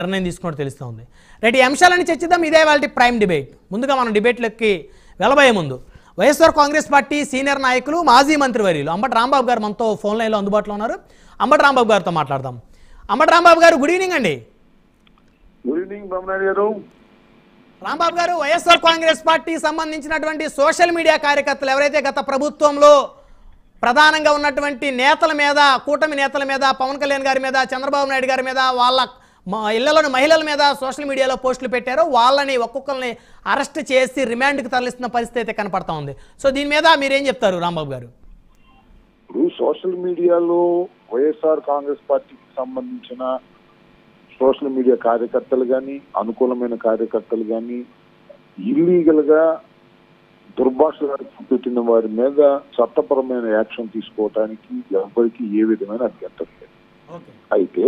నిర్ణయం తీసుకున్నట్టు తెలుస్తోంది. రైట్, ఈ అంశాలని చర్చిద్దాం. ఇదే వాళ్ళ ప్రైమ్ డిబేట్. ముందుగా మనం డిబేట్లకి వెళ్ళబోయే ముందు వైఎస్ఆర్ కాంగ్రెస్ పార్టీ సీనియర్ నాయకులు మాజీ మంత్రివర్యులు అంబటి రాంబాబు గారు మనతో ఫోన్ లైన్లో అందుబాటులో ఉన్నారు. అంబటి రాంబాబు గారితో మాట్లాడదాం. అంబటి రాంబాబు గారు, గుడ్ ఈవినింగ్ అండి. గుడ్ ఈవినింగ్ బ్రహ్మనాయుడు గారు. రాంబాబు గారు, వైఎస్ఆర్ కాంగ్రెస్ పార్టీ సంబంధించినటువంటి సోషల్ మీడియా కార్యకర్తలు ఎవరైతే గత ప్రభుత్వంలో ప్రధానంగా ఉన్నటువంటి నేతల మీద, కూటమి నేతల మీద, పవన్ కళ్యాణ్ గారి మీద, చంద్రబాబు నాయుడు గారి మీద, వాళ్ళ ఇళ్లలోని మహిళల మీద సోషల్ మీడియాలో పోస్టులు పెట్టారో వాళ్ళని ఒక్కొక్కరిని అరెస్ట్ చేసి రిమాండ్కి తరలిస్తున్న పరిస్థితి అయితే కనపడతా ఉంది. సో దీని మీద మీరేం చెప్తారు రాంబాబు గారు? ఇప్పుడు సోషల్ మీడియాలో వైఎస్ఆర్ కాంగ్రెస్ పార్టీకి సంబంధించిన సోషల్ మీడియా కార్యకర్తలు కానీ, అనుకూలమైన కార్యకర్తలు కానీ ఇల్లీగల్ గా దుర్భాషలాడుతూ పెట్టిన వారి మీద చట్టపరమైన యాక్షన్ తీసుకోవడానికి ఎవరికి ఏ విధమైన అభ్యంతరం లేదు. అయితే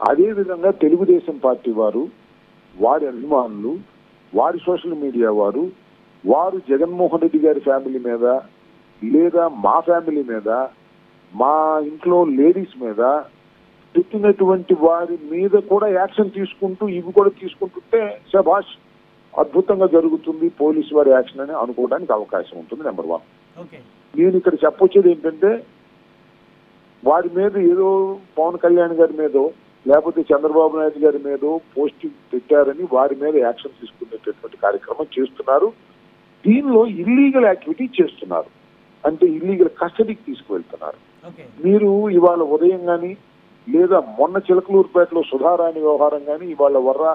అదే విధంగా తెలుగుదేశం పార్టీ వారు, వారి అభిమానులు, వారి సోషల్ మీడియా వారు జగన్మోహన్ రెడ్డి గారి ఫ్యామిలీ మీద, లేదా మా ఫ్యామిలీ మీద, మా ఇంట్లో లేడీస్ మీద పెట్టినటువంటి వారి మీద కూడా యాక్షన్ తీసుకుంటూ ఇవి కూడా తీసుకుంటుంటే శభాష్, అద్భుతంగా జరుగుతుంది పోలీసు వారి యాక్షన్ అని అనుకోవడానికి అవకాశం ఉంటుంది. నెంబర్ 1. నేను ఇక్కడ చెప్పొచ్చేది ఏంటంటే, వారి మీద ఏదో పవన్ కళ్యాణ్ గారి మీదో లేకపోతే చంద్రబాబు నాయుడు గారి మీద పోస్టింగ్ పెట్టారని వారి మీద యాక్షన్ తీసుకునేటటువంటి కార్యక్రమం చేస్తున్నారు. దీనిలో ఇల్లీగల్ యాక్టివిటీ చేస్తున్నారు, అంటే ఇల్లీగల్ కస్టడీకి తీసుకువెళ్తున్నారు. మీరు ఇవాళ ఉదయం కానీ, లేదా మొన్న చిలకలూరుపేటలో సుధారాణి వ్యవహారం కానీ, ఇవాళ వర్ర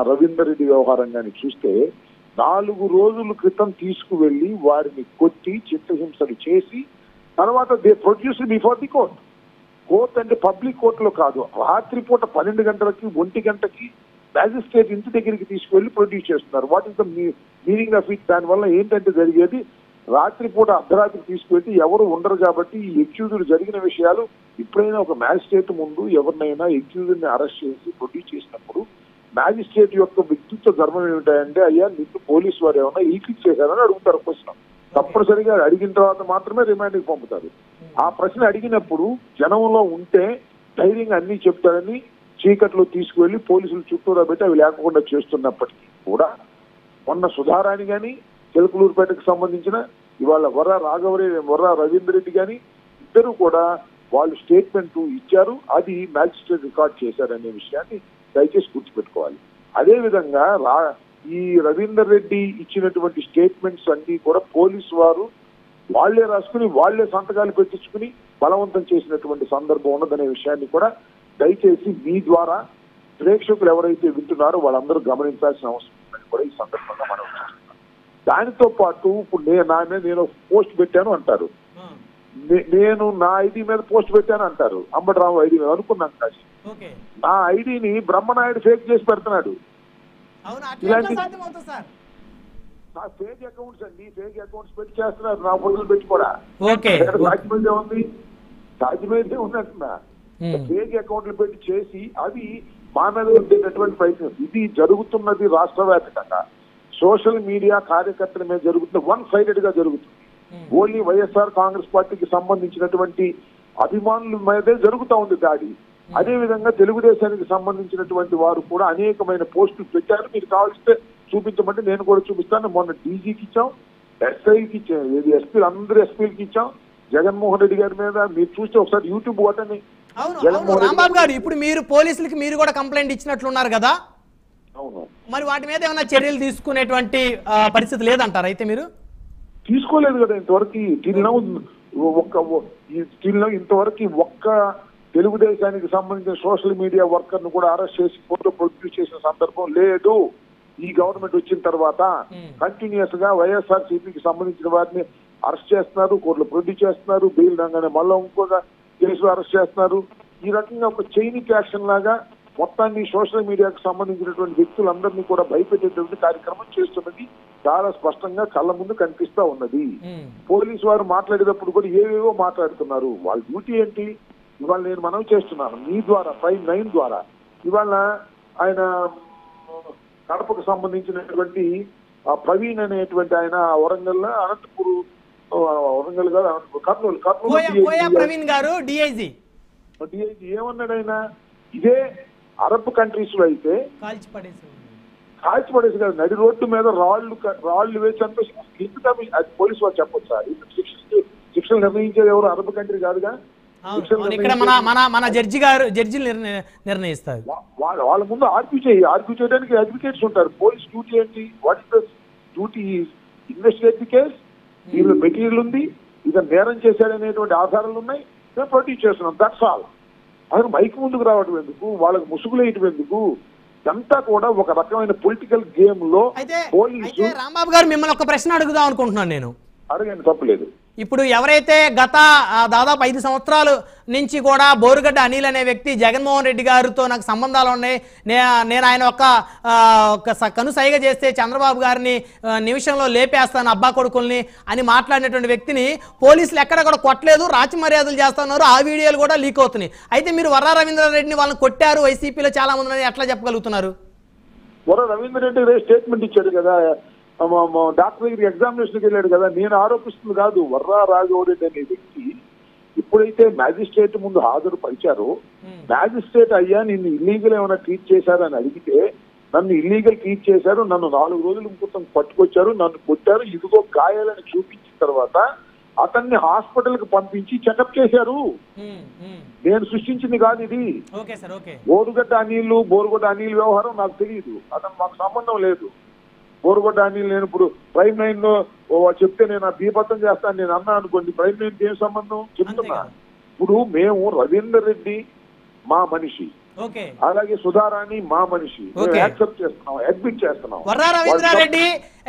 రవీందర్ రెడ్డి వ్యవహారం కానీ చూస్తే 4 రోజుల క్రితం తీసుకువెళ్లి వారిని కొట్టి చిత్తహింసలు చేసి తర్వాత they produce before the court. Court అంటే పబ్లిక్ కోర్టులో కాదు, రాత్రిపూట 12 గంటలకి 1 గంటకి మ్యాజిస్ట్రేట్ ఇంటి దగ్గరికి తీసుకువెళ్లి ప్రొడ్యూస్ చేస్తున్నారు. What is the meaning of it? దానివల్ల ఏంటంటే జరిగేది, రాత్రిపూట అర్ధరాత్రి తీసుకువెళ్తే ఎవరు ఉండరు కాబట్టి ఈ ఎక్యూజ్డ్ జరిగిన విషయాలు ఇప్పుడైనా ఒక మ్యాజిస్ట్రేట్ ముందు ఎవరినైనా ఎక్యూజ్డ్ ని అరెస్ట్ చేసి ప్రొడ్యూస్ చేసినప్పుడు మ్యాజిస్ట్రేట్ యొక్క వ్యక్తిత్వ ధర్మం ఏమిటంటే, అయ్యా నిన్ను పోలీసు వారు ఏమన్నా ఈక్లిక్ చేశారని అడుగుతారు క్వశ్చన్. తప్పనిసరిగా అడిగిన తర్వాత మాత్రమే రిమాండ్కి పంపుతారు. ఆ ప్రశ్న అడిగినప్పుడు జనంలో ఉంటే ధైర్యంగా అన్ని చెప్తారని చీకట్లో తీసుకువెళ్లి పోలీసులు చుట్టూరా పెట్టి అవి లేకుండా చేస్తున్నప్పటికీ కూడా మొన్న సుధారాణి కానీ, చిలకలూరుపేటకు సంబంధించిన ఇవాళ వర్ర రవీందర్ రెడ్డి కానీ ఇద్దరు కూడా వాళ్ళు స్టేట్మెంట్ ఇచ్చారు. అది మ్యాజిస్ట్రేట్ రికార్డ్ చేశారనే విషయాన్ని దయచేసి గుర్తుపెట్టుకోవాలి. అదేవిధంగా ఈ రవీందర్ రెడ్డి ఇచ్చినటువంటి స్టేట్మెంట్స్ అన్ని కూడా పోలీసు వారు వాళ్లే రాసుకుని వాళ్లే సంతకాలు పెట్టించుకుని బలవంతం చేసినటువంటి సందర్భం ఉన్నదనే విషయాన్ని కూడా దయచేసి మీ ద్వారా ప్రేక్షకులు ఎవరైతే వింటున్నారో వాళ్ళందరూ గమనించాల్సిన అవసరం ఉందని కూడా ఈ సందర్భంగా మనం చూస్తున్నాం. దానితో పాటు ఇప్పుడు నేను పోస్ట్ పెట్టాను అంటారు, నేను నా ఐడి మీద పోస్ట్ పెట్టాను అంటారు. అంబటిరావు ఐడి మీద అనుకున్నాను కాదు, నా ఐడిని బ్రహ్మనాయుడు ఫేక్ చేసి పెడుతున్నాడు. ఇలాంటి ఫేక్ అకౌంట్స్ అండి, ఫేక్ అకౌంట్స్ పెట్టి చేస్తున్నారు. నా ఫోటోలు పెట్టి కూడా సాధ్యమైతే ఉంది, సాధ్యమైతే ఉన్నట్టున్నా ఫేక్ అకౌంట్లు పెట్టి చేసి అవి మా మీద ఉండేటటువంటి ప్రయత్నం. ఇది జరుగుతున్నది రాష్ట్ర వ్యాప్తంగా సోషల్ మీడియా కార్యకర్తల మీద జరుగుతున్న 1-sided గా జరుగుతుంది. ఓన్లీ వైఎస్ఆర్ కాంగ్రెస్ పార్టీకి సంబంధించినటువంటి అభిమానుల మీదే జరుగుతూ ఉంది దాడి. అదేవిధంగా తెలుగుదేశానికి సంబంధించినటువంటి వారు కూడా అనేకమైన పోస్టులు పెట్టారు. మీరు కావాల్సితే చూపించమంటే నేను కూడా చూపిస్తాను. మొన్న డీజీకి ఇచ్చాం, ఎస్ఐకి ఇచ్చాం, ఎస్పీలు అందరూ ఎస్పీలకి ఇచ్చాం. జగన్మోహన్ రెడ్డి గారి మీద మీరు చూస్తే ఒకసారి యూట్యూబ్ కొట్టండి. రాంబాబు గారు, ఇప్పుడు మీరు పోలీసులకి మీరు కూడా కంప్లైంట్ ఇచ్చినట్లున్నారు కదా? అవును. మరి వాటి మీద ఏమైనా చర్యలు తీసుకునేటువంటి పరిస్థితి లేదంటారు? అయితే మీరు తీసుకోలేదు కదా ఇంతవరకు. ఇంతవరకు ఒక్క తెలుగుదేశానికి సంబంధించిన సోషల్ మీడియా వర్కర్ ను కూడా అరెస్ట్ చేసి కోర్టులో ప్రొడ్యూస్ చేసిన సందర్భం లేదు. ఈ గవర్నమెంట్ వచ్చిన తర్వాత కంటిన్యూస్ గా వైఎస్ఆర్సీపీకి సంబంధించిన వారిని అరెస్ట్ చేస్తున్నారు, కోర్టులో ప్రొడ్యూస్ చేస్తున్నారు, బెయిల్ రంగానే మళ్ళీ ఇంకొక కేసులో అరెస్ట్ చేస్తున్నారు. ఈ రకంగా ఒక చైనిక్ యాక్షన్ లాగా మొత్తాన్ని సోషల్ మీడియాకు సంబంధించినటువంటి వ్యక్తులందరినీ కూడా భయపెట్టేటువంటి కార్యక్రమం చేస్తున్నది చాలా స్పష్టంగా కళ్ళ ముందు కనిపిస్తా ఉన్నది. పోలీసు వారు మాట్లాడేటప్పుడు కూడా ఏవేవో మాట్లాడుతున్నారు. వాళ్ళ డ్యూటీ ఏంటి? ఇవాళ నేను మనవి చేస్తున్నాను మీ ద్వారా, ప్రైమ్ 9 ద్వారా. ఇవాళ ఆయన కడపకు సంబంధించినటువంటి ప్రవీణ్ అనేటువంటి ఆయన వరంగల్ కర్నూలు ప్రవీణ్ గారు డిఐజీ ఏమన్నాడు ఆయన? ఇదే అరబ్ కంట్రీస్ లో అయితే కాల్చి పడేసి కాల్చిపడేసి కాదు, నడి రోడ్డు మీద రాళ్లు వేసి అంత ఎందుకు అది పోలీసు వాళ్ళు చెప్పొచ్చా? శిక్షలు నిర్ణయించేది ఎవరు? అరబ్ కంట్రీ కాదుగా. ఇక్కడ మన జడ్జిలు నిర్ణయిస్తారు. వాళ్ళ ముందు ఆర్గ్యూ చేయడానికి అడ్వకేట్స్ ఉంటారు. పోలీస్ డ్యూటీ ఏంటి? What is the duty? Investigate the case. దీనిలో మెటీరియల్ ఉంది, ఇతను నేరం చేశాడనేటువంటి ఆధారాలు ఉన్నాయి, మేము ప్రొడ్యూస్ చేస్తున్నాం, దట్స్ ఆల్. అసలు మైక్ ముందుకు రావడం ఎందుకు? వాళ్ళకి ముసుగులు వేయటం ఎందుకు? ఇదంతా కూడా ఒక రకమైన పొలిటికల్ గేమ్ లో పోలీసు. రాంబాబు గారు, మిమ్మల్ని ఒక ప్రశ్న అడుగుదాం అనుకుంటున్నాను నేను. అడగండి, తప్పలేదు. ఇప్పుడు ఎవరైతే గత దాదాపు 5 సంవత్సరాల నుంచి కూడా బోరుగడ్డ అనిల్ అనే వ్యక్తి జగన్మోహన్ రెడ్డి గారితో నాకు సంబంధాలు ఉన్నాయి, నేను ఆయన ఒక కనుసైగ చేస్తే చంద్రబాబు గారిని నిమిషంలో లేపేస్తాను అబ్బా కొడుకుల్ని అని మాట్లాడినటువంటి వ్యక్తిని పోలీసులు ఎక్కడ కూడా కొట్టలేదు, రాచి మర్యాదలు చేస్తున్నారు. ఆ వీడియోలు కూడా లీక్ అవుతున్నాయి. అయితే మీరు వర్రా రవీంద్రారెడ్డిని వాళ్ళని కొట్టారు, వైసీపీలో చాలా మంది ఎట్లా చెప్పగలుగుతున్నారు? వర్రా రవీంద్రారెడ్డి స్టేట్మెంట్ ఇచ్చాడు కదా, డాక్టర్ దగ్గరికి ఎగ్జామినేషన్కి వెళ్ళాడు కదా. నేను ఆరోపిస్తుంది కాదు. వర్రా రాఘవరెడ్డి అనే వ్యక్తి ఎప్పుడైతే మ్యాజిస్ట్రేట్ ముందు హాజరు పరిచారో, మ్యాజిస్ట్రేట్ అయ్యా నిన్ను ఇల్లీగల్ ఏమైనా ట్రీట్ చేశారని అడిగితే, నన్ను ఇల్లీగల్ ట్రీట్ చేశారు, నన్ను 4 రోజుల క్రితం పట్టుకొచ్చారు, నన్ను కొట్టారు, ఇదిగో గాయాలని చూపించిన తర్వాత అతన్ని హాస్పిటల్ కి పంపించి చెకప్ చేశారు. నేను సృష్టించింది కాదు ఇది. బోరుగడ్డ అనిల్ వ్యవహారం నాకు తెలియదు, అతను మాకు సంబంధం లేదు. బోరుగడ్డ అనిల్ నేను ఇప్పుడు ప్రైమ్ 9 లో చెప్తే నేను బీభత్సం చేస్తాను నేను అన్నా అనుకోండి, ప్రైమ్ 9 ఏం సంబంధం చెప్తున్నా. ఇప్పుడు మేము రవీందర్ రెడ్డి మా మనిషి, అలాగే సుధారాణి మా మనిషి, యాక్సెప్ట్ చేస్తున్నాం, అడ్మిట్ చేస్తున్నాం. వర్రా రవీంద్రారెడ్డి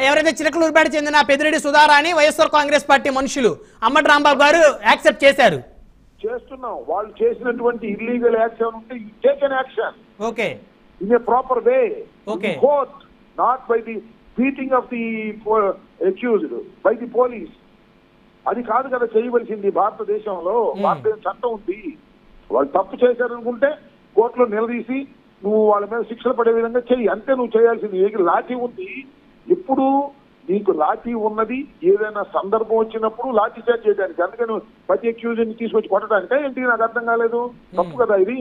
ఎవరైతే చిలకలూరుపేట చెందిన పెద్దిరెడ్డి సుధారాణి వైఎస్ఆర్ కాంగ్రెస్ పార్టీ మనుషులు అమ్మటి రాంబాబు గారు యాక్సెప్ట్ చేస్తున్నాం. వాళ్ళు చేసినటువంటి ఇల్లీగల్ యాక్షన్ ఉంటే take an action in a proper way, court, not by the beating of the accused by the police. అది కాదు కదా చేయవలసింది. భారతదేశంలో భారతదేశం చట్టం ఉంది. వాళ్ళు తప్పు చేశారనుకుంటే కోర్టులో నిలదీసి నువ్వు వాళ్ళ మీద శిక్షలు పడే విధంగా చెయ్యి, అంతే నువ్వు చేయాల్సింది. లాఠీ ఉంది, ఎప్పుడు నీకు లాఠీ ఉన్నది ఏదైనా సందర్భం వచ్చినప్పుడు లాఠీ చార్జ్ చేయడానికి, అందుకని ప్రతి అక్యూజ్ ని తీసుకొచ్చి కొట్టడానికి ఏంటి నాకు అర్థం కాలేదు. తప్పు కదా ఇది.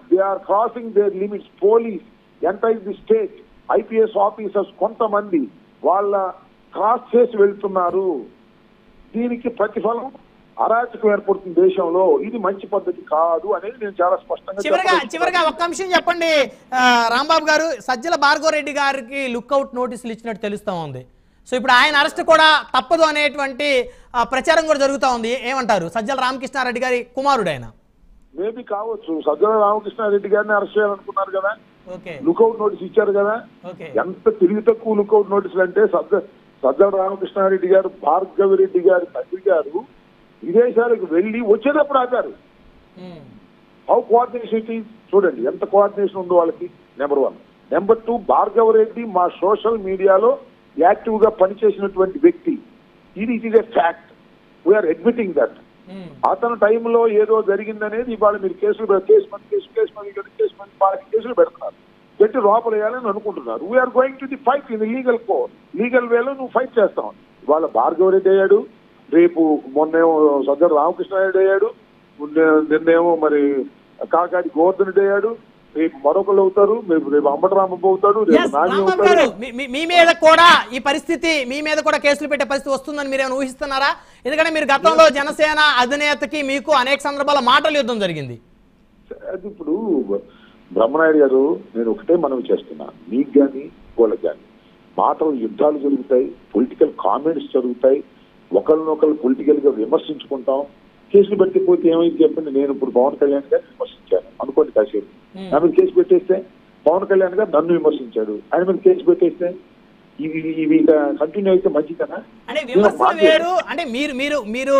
They are crossing their limits. Police entire the state, IPS officers కొంతమంది వాళ్ళ క్రాస్ చేసి వెళ్తున్నారు. దీనికి ప్రతిఫలం అరాచకం ఏర్పడుతుంది దేశంలో. ఇది మంచి పద్ధతి కాదు అనేది నేను చాలా స్పష్టంగా. చివరిగా ఒక్క అంశం చెప్పండి రాంబాబు గారు. సజ్జల భార్గవరెడ్డి గారికి లుక్అవుట్ నోటీసులు ఇచ్చినట్టు తెలుస్తా ఉంది. సో ఇప్పుడు ఆయన అరెస్ట్ కూడా తప్పదు అనేటువంటి ప్రచారం కూడా జరుగుతూ ఉంది. ఏమంటారు? సజ్జల రామకృష్ణారెడ్డి గారి కుమారుడు ఆయన. మేబీ కావచ్చు. సజ్జల రామకృష్ణారెడ్డి గారిని అరెస్ట్ చేయాలనుకున్నారు కదా, లుక్అవుట్ నోటీస్ ఇచ్చారు కదా. ఎంత తెలివి తక్కువ లుక్అవుట్ నోటీసులు అంటే, సజ్జల రామకృష్ణారెడ్డి గారు భార్గవరెడ్డి గారి తండ్రి గారు విదేశాలకు వెళ్ళి వచ్చేటప్పుడు ఆపారు. హౌ కోఆర్డినేషన్ చూడండి, ఎంత కోఆర్డినేషన్ ఉందో వాళ్ళకి. నెంబర్ 1. నెంబర్ 2, భార్గవరెడ్డి మా సోషల్ మీడియాలో యాక్టివ్ గా పనిచేసినటువంటి వ్యక్తి. ఇది it is a fact, we are admitting that. అతని టైంలో ఏదో జరిగిందనేది ఇవాళ మీరు కేసులు పెడుతున్నారు, పెట్టి లోపల వేయాలని అనుకుంటున్నారు. We are going to the fight in legal court. Legal వేలో నువ్వు ఫైట్ చేస్తావు. ఇవాళ భార్గవరెడ్డి అయ్యాడు, రేపు మొన్నేమో సజ్జల రామకృష్ణారెడ్డి అయ్యాడు, నిన్నేమో మరి కాకాడి గోవర్ధన్ రెడ్డి అయ్యాడు, రేపు మరొకళ్ళు అవుతారు, రేపు అంబటరామప్ప అవుతాడు, రేపు నాని అవుతారు. మీ మీద కూడా ఈ పరిస్థితి, మీ మీద కూడా కేసులు పెట్టే పరిస్థితి వస్తుందని మీరు ఏమైనా ఊహిస్తున్నారా? ఎందుకంటే మీరు గతంలో జనసేన అధినేతకి మీకు అనేక సందర్భాల మాటల యుద్ధం జరిగింది. అది ఇప్పుడు బ్రహ్మనాయుడు గారు, నేను ఒకటే మనవి చేస్తున్నా, మీకు కానీ వాళ్ళకి కానీ మాటలు యుద్ధాలు జరుగుతాయి, పొలిటికల్ కామెంట్స్ జరుగుతాయి, ఒకరినొకరు పొలిటికల్ గా విమర్శించుకుంటాం. కేసులు పెట్టకపోతే ఏమైంది చెప్పండి. నేను ఇప్పుడు పవన్ కళ్యాణ్ గారిని విమర్శించాను అనుకోండి, కాసేపు నా మీద కేసు పెట్టేస్తే పవన్ కళ్యాణ్ గారు నన్ను విమర్శించాడు, ఆయన మీద కేసు పెట్టేస్తే ఇవి కంటిన్యూ అయితే మంచిదనా? అంటే విమర్శలు వేరు. అంటే మీరు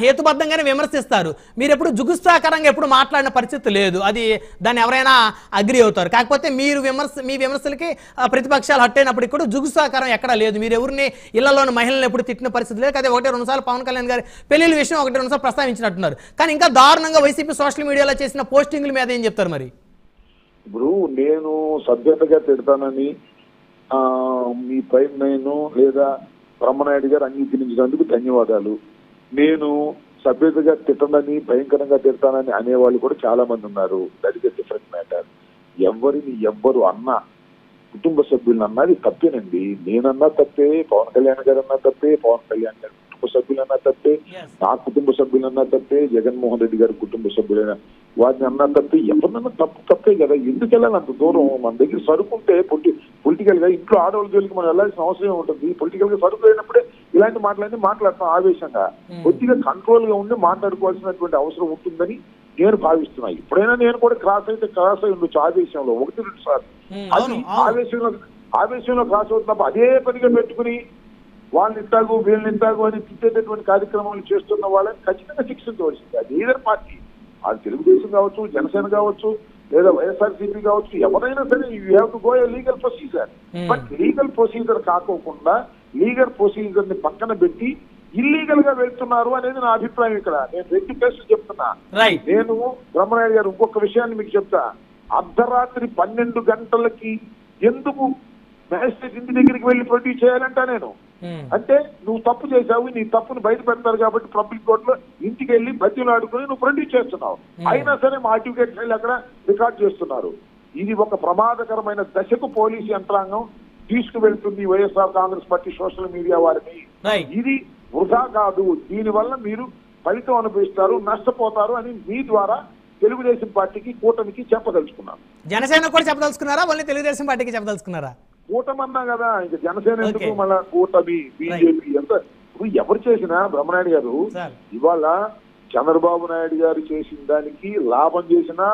హేతుబద్ధంగానే విమర్శిస్తారు. మీరు ఎప్పుడు జుగుప్సాకరంగా ఎప్పుడు మాట్లాడిన పరిస్థితి లేదు. అది దాన్ని ఎవరైనా అగ్రి అవుతారు. కాకపోతే మీ విమర్శలకి ప్రతిపక్షాలు హట్టైనప్పుడు ఇక్కడ జుగుప్సాకరం ఎక్కడా లేదు. మీరు ఎవరిని ఇళ్లలోని మహిళలను ఎప్పుడు తిట్టిన పరిస్థితి లేదు. అదే 1-2 సార్లు పవన్ కళ్యాణ్ గారి పెళ్లిళ్ళ విషయం 1-2 సార్లు ప్రస్తావించినట్టున్నారు. కానీ ఇంకా దారుణంగా వైసీపీ సోషల్ మీడియాలో చేసిన పోస్టింగ్ల మీద ఏం చెప్తారు మరి? ఇప్పుడు నేను సభ్యతగా తిడతానని మీ ప్రైమ్ 9 లేదా బ్రహ్మనాయుడు గారు అంగీకరించినందుకు ధన్యవాదాలు. నేను సభ్యతగా తిట్టనని భయంకరంగా తిడతానని అనేవాళ్ళు కూడా చాలా మంది ఉన్నారు. That is a different matter. ఎవ్వరు అన్నా కుటుంబ సభ్యులను అన్నది తప్పేనండి. నేనన్నా తప్పే, పవన్ కళ్యాణ్ గారు అన్నా తప్పే, పవన్ కళ్యాణ్ గారి కుటుంబ సభ్యులన్నా తప్పే, నా కుటుంబ సభ్యులన్నా తప్పే, జగన్మోహన్ రెడ్డి గారి కుటుంబ సభ్యులైనా వారిని అన్నా తప్పే. ఎవరినన్నా తప్పే కదా. ఎందుకు వెళ్ళాలి అంత దూరం? మన దగ్గర సరుకుంటే పొలిటికల్ గా ఇంట్లో ఆడవాళ్ళ జోలికి మనం వెళ్ళాల్సిన అవసరం ఉంటుంది. పొలిటికల్ గా సరుకు అయినప్పుడే ఇలాంటి మాటలన్నీ మాట్లాడతాం ఆవేశంగా. కొద్దిగా కంట్రోల్ గా ఉండి మాట్లాడుకోవాల్సినటువంటి అవసరం ఉంటుందని నేను భావిస్తున్నా. ఎప్పుడైనా నేను కూడా క్రాస్ అయి ఉండొచ్చు ఆవేశంలో 1-2 సార్లు. అది ఆవేశంలో క్రాస్ అవుతున్నప్పుడు అదే పనిగా పెట్టుకుని వాళ్ళని ఇంటాగు వీళ్ళని ఇంటాగు అని తిట్టేటటువంటి కార్యక్రమాలు చేస్తున్న వాళ్ళని ఖచ్చితంగా శిక్షించవలసింది. అది ఏదైనా పార్టీ, అది తెలుగుదేశం కావచ్చు, జనసేన కావచ్చు, లేదా వైఎస్ఆర్సీపీ కావచ్చు, ఎవరైనా సరే you have to go a legal procedure. But legal procedure కాకోకుండా లీగల్ ప్రొసీజర్ ని పక్కన పెట్టి ఇల్లీగల్ గా వెళ్తున్నారు అనేది నా అభిప్రాయం. ఇక్కడ నేను 2 కేసులు చెప్తున్నా. నేను బ్రహ్మనాయుడు గారు ఇంకొక విషయాన్ని మీకు చెప్తా. అర్ధరాత్రి 12 గంటలకి ఎందుకు మ్యాజిస్ట్రేట్ ఇంటి దగ్గరికి వెళ్ళి ప్రొడ్యూస్ చేయాలంటా నేను? అంటే నువ్వు తప్పు చేశావు, నీ తప్పును బయట పెడతారు కాబట్టి పబ్లిక్ కోర్టులో ఇంటికి వెళ్ళి బతిలు ఆడుకుని నువ్వు ప్రొడ్యూస్ చేస్తున్నావు. అయినా సరే మా అడ్వకేట్స్ వెళ్ళి అక్కడ రికార్డ్ చేస్తున్నారు. ఇది ఒక ప్రమాదకరమైన దశకు పోలీసు యంత్రాంగం తీసుకువెళ్తుంది YSR Congress party social media వారిని. ఇది వృధా కాదు. దీనివల్ల మీరు ఫలితం అనుభవిస్తారు, నష్టపోతారు అని మీ ద్వారా తెలుగుదేశం పార్టీకి, కూటమికి చెప్పదలుచుకున్నాను. జనసేన కూడా చెప్పదలుచుకున్నారా? ఓన్లీ తెలుగుదేశం పార్టీకి చెప్పదలుచుకున్నారా? కూటమన్నా కదా, ఇంకా జనసేన ఎందుకు, మళ్ళా కూటమి, బీజేపీ ఎంత ఇప్పుడు ఎవరు చేసినా బ్రహ్మనాయుడు గారు ఇవాళ చంద్రబాబు నాయుడు గారు చేసిన దానికి లాభం చేసినా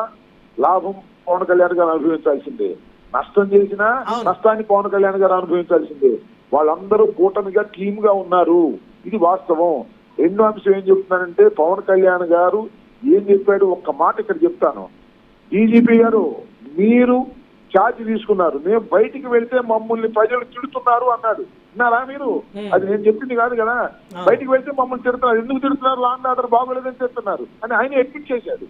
లాభం పవన్ కళ్యాణ్ గారు అనుభవించాల్సిందే, నష్టం చేసినా నష్టాన్ని పవన్ కళ్యాణ్ గారు అనుభవించాల్సిందే. వాళ్ళందరూ కూటమిగా టీమ్ గా ఉన్నారు. ఇది వాస్తవం. రెండో అంశం ఏం చెప్తున్నానంటే, పవన్ కళ్యాణ్ గారు ఏం చెప్పాడు ఒక్క మాట ఇక్కడ చెప్తాను. డీజీపీ గారు మీరు ఛార్జ్ తీసుకున్నారు, మేము బయటికి వెళ్తే మమ్మల్ని ప్రజలు తిడుతున్నారు అన్నాడు. విన్నారా మీరు? అది నేను చెప్పింది కాదు కదా. బయటికి వెళ్తే మమ్మల్ని తిడుతున్నారు, ఎందుకు తిడుతున్నారు, లా అండ్ ఆర్డర్ బాగోలేదని తిడుతున్నారు అని ఆయన అడ్మిట్ చేశాడు.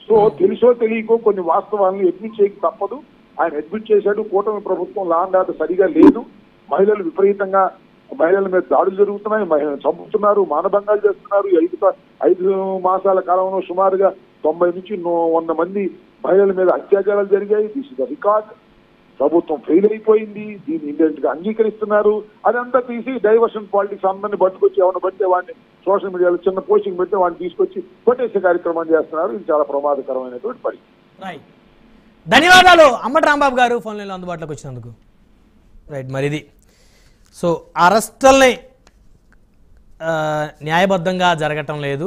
సో తెలుసో తెలియకో కొన్ని వాస్తవాలను అడ్మిట్ చేయక తప్పదు. ఆయన అడ్మిట్ చేశాడు. కూటమి ప్రభుత్వం లా అండ్ ఆర్డర్ సరిగా లేదు, మహిళలు విపరీతంగా మహిళల మీద దాడులు జరుగుతున్నాయి, మహిళలు చంపుతున్నారు, మానభంగాలు చేస్తున్నారు. 5 మాసాల కాలంలో సుమారుగా 90 నుంచి 100 మంది మహిళల మీద అత్యాచారాలు జరిగాయి. This is the record. ప్రభుత్వం ఫెయిల్ అయిపోయింది. దీన్ని ఇండైరెక్ట్ గా అంగీకరిస్తున్నారు. అదంతా తీసి డైవర్షన్ పాలిటిక్స్ అందరినీ పట్టుకొచ్చి ఎవరిని పడితే వాడిని సోషల్ మీడియాలో చిన్న పోస్టింగ్ పెడితే వాడిని తీసుకొచ్చి కొట్టేసే కార్యక్రమం చేస్తున్నారు. ఇది చాలా ప్రమాదకరమైనటువంటి పరిస్థితి. ధన్యవాదాలు అంబటి రాంబాబు గారు ఫోన్ లైన్లో అందుబాటులోకి వచ్చినందుకు. రైట్, మరి ఇది సో అరెస్టుల్ని న్యాయబద్ధంగా జరగటం లేదు.